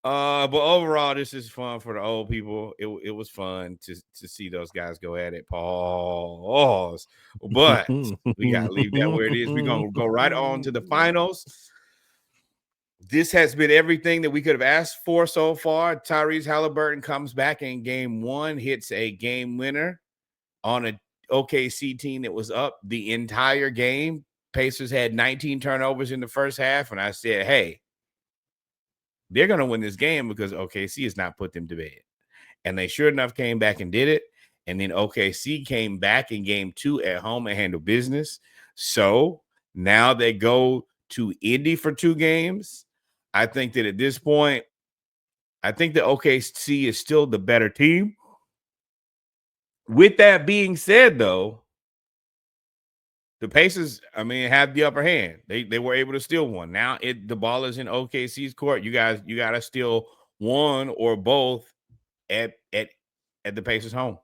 But overall, this is fun for the old people. It was fun to see those guys go at it. Pause. But we gotta leave that where it is. We're gonna go right on to the finals. This has been everything that we could have asked for so far. Tyrese Halliburton comes back in game one, hits a game winner on a OKC team that was up the entire game. Pacers had 19 turnovers in the first half, and I said, hey, they're going to win this game because OKC has not put them to bed. And they sure enough came back and did it. And then OKC came back in game two at home and handled business. So now they go to Indy for 2 games. I think that at this point, I think the OKC is still the better team. With that being said, though, the Pacers, I mean, have the upper hand. They were able to steal one. Now the ball is in OKC's court. You got to steal one or both at the Pacers home.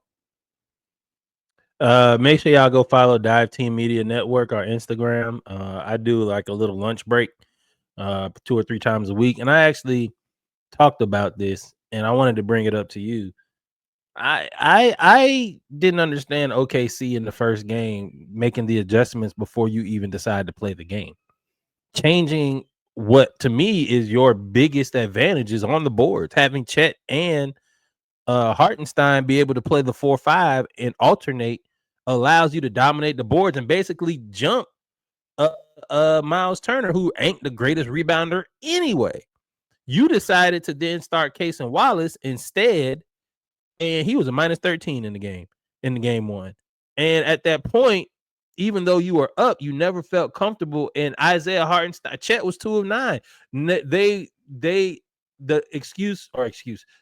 Make sure y'all go follow Dive Team Media Network, our Instagram. I do like a little lunch break 2 or 3 times a week, and I actually talked about this, and I wanted to bring it up to you. I didn't understand OKC in the first game making the adjustments before you even decide to play the game. Changing what to me is your biggest advantages on the boards, having Chet and Hartenstein be able to play the 4-5 and alternate allows you to dominate the boards and basically jump Miles Turner, who ain't the greatest rebounder anyway. You decided to then start Cason Wallace instead, and he was a minus 13 in the game one. And at that point, even though you were up, you never felt comfortable. And Isaiah Hartenstein, Chet was 2 of 9. The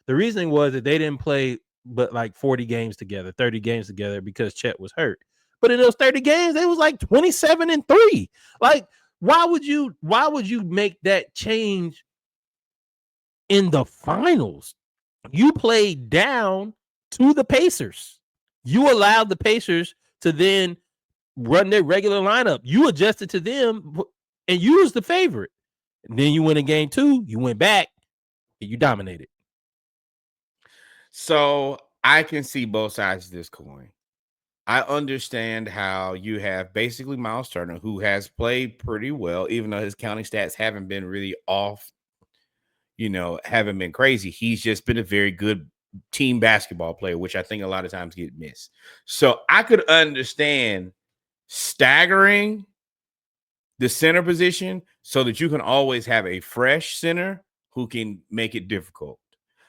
reasoning was that they didn't play but like 40 games together, 30 games together because Chet was hurt. But in those 30 games, they was like 27-3. Like, why would you make that change in the finals? You played down to the Pacers. You allowed the Pacers to then run their regular lineup. You adjusted to them, and you was the favorite. And then you went in game 2. You went back, and you dominated. So I can see both sides of this coin. I understand how you have basically Miles Turner, who has played pretty well, even though his counting stats haven't been really off, haven't been crazy. He's just been a very good team basketball player, which I think a lot of times get missed. So I could understand staggering the center position so that you can always have a fresh center who can make it difficult,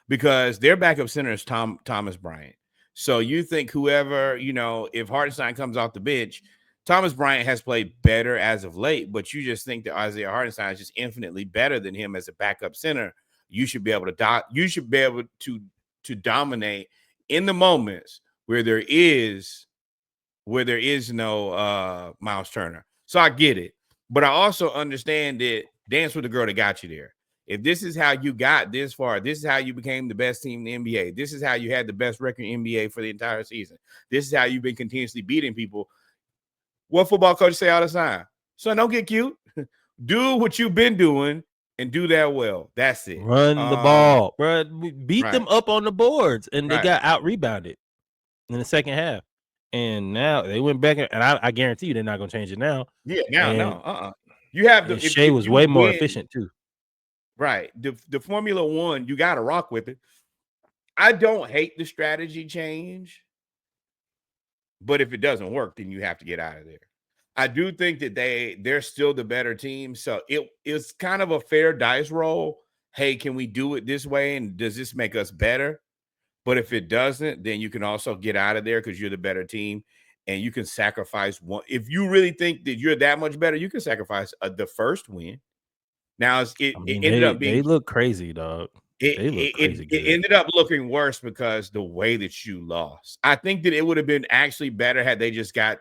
because their backup center is Thomas Bryant. So you think whoever, if Hartenstein comes off the bench, Thomas Bryant has played better as of late, but you just think that Isaiah Hartenstein is just infinitely better than him as a backup center. You should be able to dominate in the moments where there is no Miles Turner. So I get it. But I also understand that dance with the girl that got you there. If this is how you got this far, this is how you became the best team in the NBA. This is how you had the best record in the NBA for the entire season. This is how you've been continuously beating people. What football coaches say all the time? So don't get cute. Do what you've been doing and do that well. That's it. Run the ball, bro. Beat them up on the boards, and they got out rebounded in the second half. And now they went back, and I guarantee you they're not going to change it now. Yeah, no. You have the Shea was way more efficient too. Right. The Formula One, you got to rock with it. I don't hate the strategy change, but if it doesn't work, then you have to get out of there. I do think that they're still the better team. So it's kind of a fair dice roll. Hey, can we do it this way? And does this make us better? But if it doesn't, then you can also get out of there because you're the better team, and you can sacrifice one. If you really think that you're that much better, you can sacrifice the first win. Now it ended up being, they look crazy, dog. It ended up looking worse because the way that you lost. I think that it would have been actually better had they just got,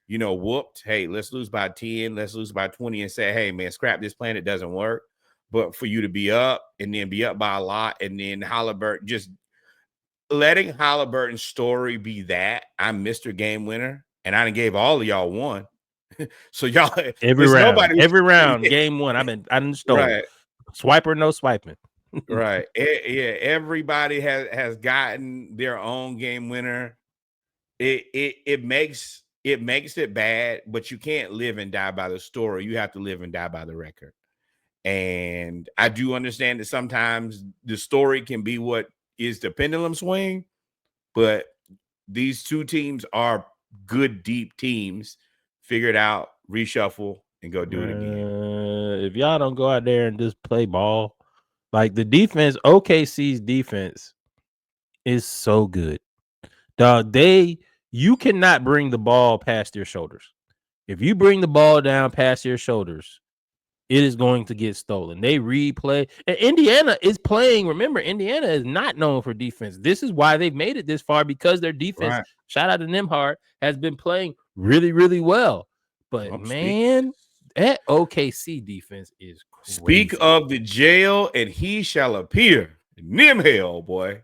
whooped. Hey, let's lose by 10, let's lose by 20, and say, hey, man, scrap this plan. It doesn't work. But for you to be up and then be up by a lot, and then Halliburton, just letting Halliburton's story be that I'm Mr. Game Winner, and I done gave all of y'all one. So y'all every round, game 1, I didn't stole. Right. Swiper, no swiping. Right. Yeah, everybody has gotten their own game winner. It makes it bad, but you can't live and die by the story. You have to live and die by the record. And I do understand that sometimes the story can be what is the pendulum swing, but these two teams are good, deep teams. Figure it out, reshuffle, and go do it again. If y'all don't go out there and just play ball, like the defense, OKC's defense is so good. Dog, you cannot bring the ball past your shoulders. If you bring the ball down past your shoulders, it is going to get stolen. They replay. And Indiana is playing. Remember, Indiana is not known for defense. This is why they've made it this far, because their defense, Right. shout out to Nembhard, has been playing really, really well. But man, that OKC defense is crazy. Speak of the jail, and he shall appear. Nimhell, boy.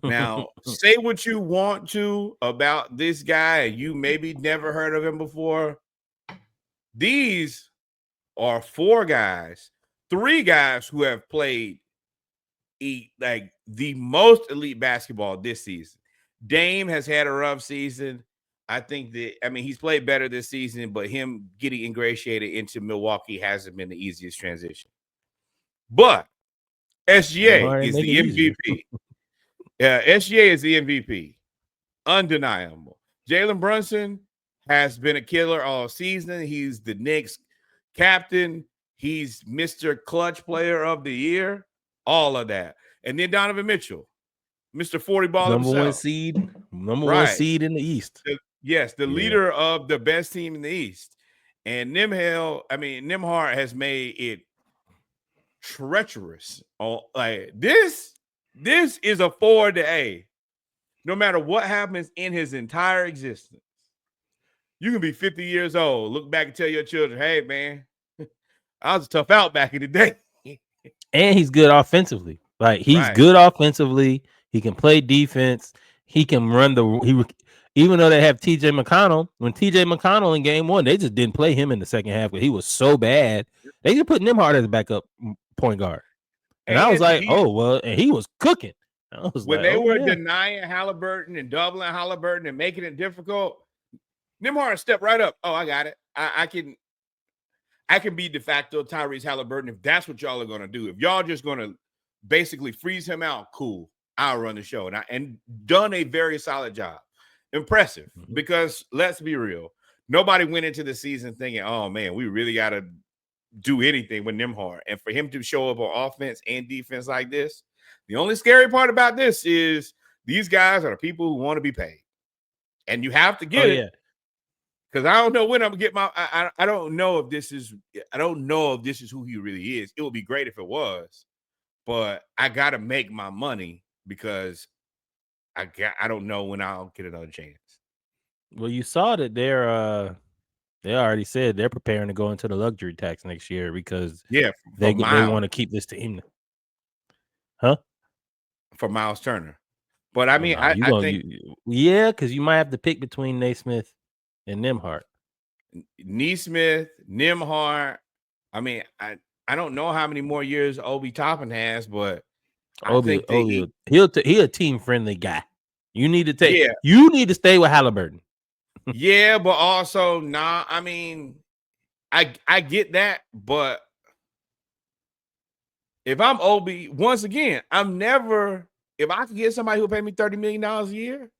Now, say what you want to about this guy. You maybe never heard of him before. These are three guys who have played like the most elite basketball this season. Dame has had a rough season. I think he's played better this season, but him getting ingratiated into Milwaukee hasn't been the easiest transition. But SGA is the MVP. SGA is the MVP. Undeniable. Jalen Brunson has been a killer all season. He's the Knicks captain. He's Mr. Clutch Player of the Year. All of that. And then Donovan Mitchell, Mr. 40 ball number himself. Number one seed in the East. The leader of the best team in the East. And Nembhard has made it treacherous. Like this is a 4-A. No matter what happens in his entire existence, you can be 50 years old, look back and tell your children, hey, man, I was a tough out back in the day. And he's good offensively. Like, he's good offensively. He can play defense. He can run even though they have TJ McConnell, when TJ McConnell in game one, they just didn't play him in the second half because he was so bad. They just put Nembhard as a backup point guard. And I was like, and he was cooking. When they were denying Halliburton and doubling Halliburton and making it difficult, Nembhard stepped right up. Oh, I got it. I can be de facto Tyrese Halliburton if that's what y'all are going to do. If y'all just going to basically freeze him out, cool. I'll run the show. And done a very solid job. Impressive, because let's be real. Nobody went into the season thinking, oh, man, we really got to do anything with Nembhard. And for him to show up on offense and defense like this, the only scary part about this is these guys are the people who want to be paid. And you have to get it. Because I don't know when I'm gonna get my. I don't know if this is. I don't know if this is who he really is. It would be great if it was, but I gotta make my money because I don't know when I'll get another chance. Well, you saw that they already said they're preparing to go into the luxury tax next year because they want to keep this team. Huh? For Miles Turner, but I mean, I think because you might have to pick between Naismith and Nembhard. Nesmith, Nembhard. I mean, I don't know how many more years Obi Toppin has, but Obi he'll a team friendly guy. You need to you need to stay with Halliburton. Yeah, but also I mean, I get that, but if I'm Obi, once again, if I can get somebody who'll pay me $30 million a year,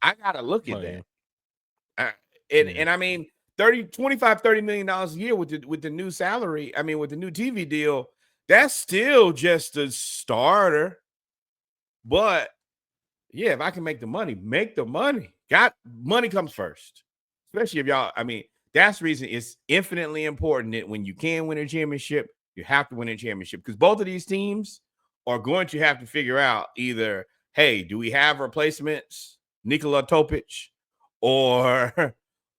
I gotta look at that. And I mean, $30 million a year with the new salary. I mean, with the new TV deal, that's still just a starter. But yeah, if I can make the money. Money comes first, especially if y'all. I mean, that's the reason it's infinitely important that when you can win a championship, you have to win a championship, because both of these teams are going to have to figure out either, hey, do we have replacements, Nikola Topic, or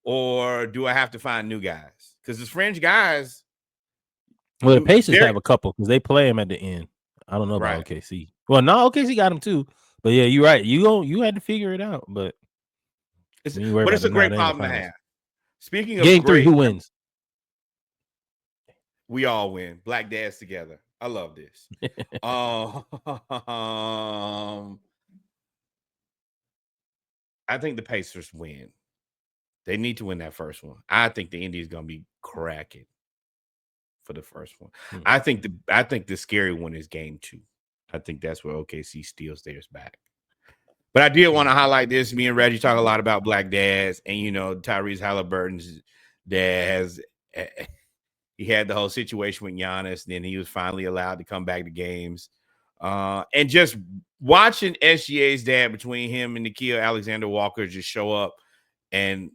do I have to find new guys? Because the fringe guys. Well, the Pacers have a couple because they play them at the end. I don't know about OKC. Well, no, OKC got them too. But yeah, you're right. You had to figure it out. But it's a great problem to have. Speaking of game 3, who wins? We all win. Black Dads together. I love this. I think the Pacers win. They need to win that first one. I think the Indies gonna be cracking for the first one. I think the scary one is game 2. I think that's where OKC steals theirs back. But I did want to highlight this. Me and Reggie talk a lot about black dads, and Tyrese Halliburton's dad has. He had the whole situation with Giannis, and then he was finally allowed to come back to games. And just watching SGA's dad, between him and Nickeil Alexander-Walker, just show up, and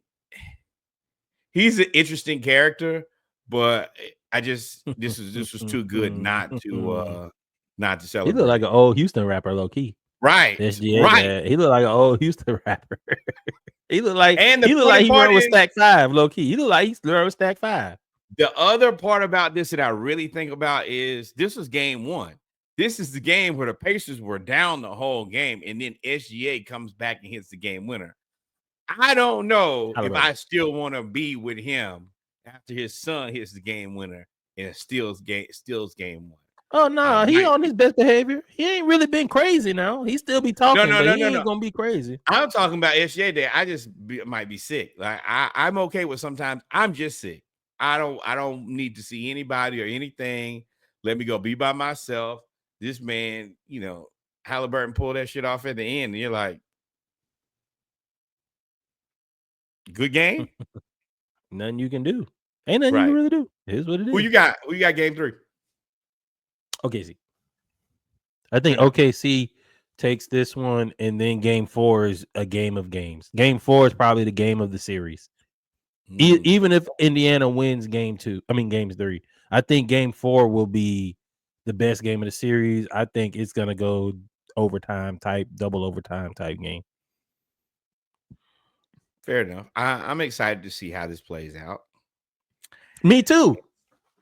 he's an interesting character, but this was too good not to celebrate. He looked like an old Houston rapper, low key. Right, SGA right. Dad. He looked like an old Houston rapper. he looked like he ran with Stack 5, low key. He looked like he ran with Stack 5. The other part about this that I really think about is this was game 1. This is the game where the Pacers were down the whole game, and then SGA comes back and hits the game winner. I don't know if I still want to be with him after his son hits the game winner and steals game 1. Oh no, he on his best behavior. He ain't really been crazy now. He still be talking, but he ain't gonna be crazy. I'm talking about SGA Day. I just might be sick. Like I'm okay with sometimes I'm just sick. I don't need to see anybody or anything. Let me go be by myself. This man, Halliburton pulled that shit off at the end, and you're like, good game. Nothing you can do. Ain't nothing you can really do. It is what it is. Who you got? Who you got game 3? OKC. I think OKC takes this one, and then game 4 is a game of games. Game 4 is probably the game of the series. Even if Indiana wins games 3, I think game 4 will be the best game of the series. I think it's gonna go double overtime type game. Fair enough. I'm excited to see how this plays out. Me too.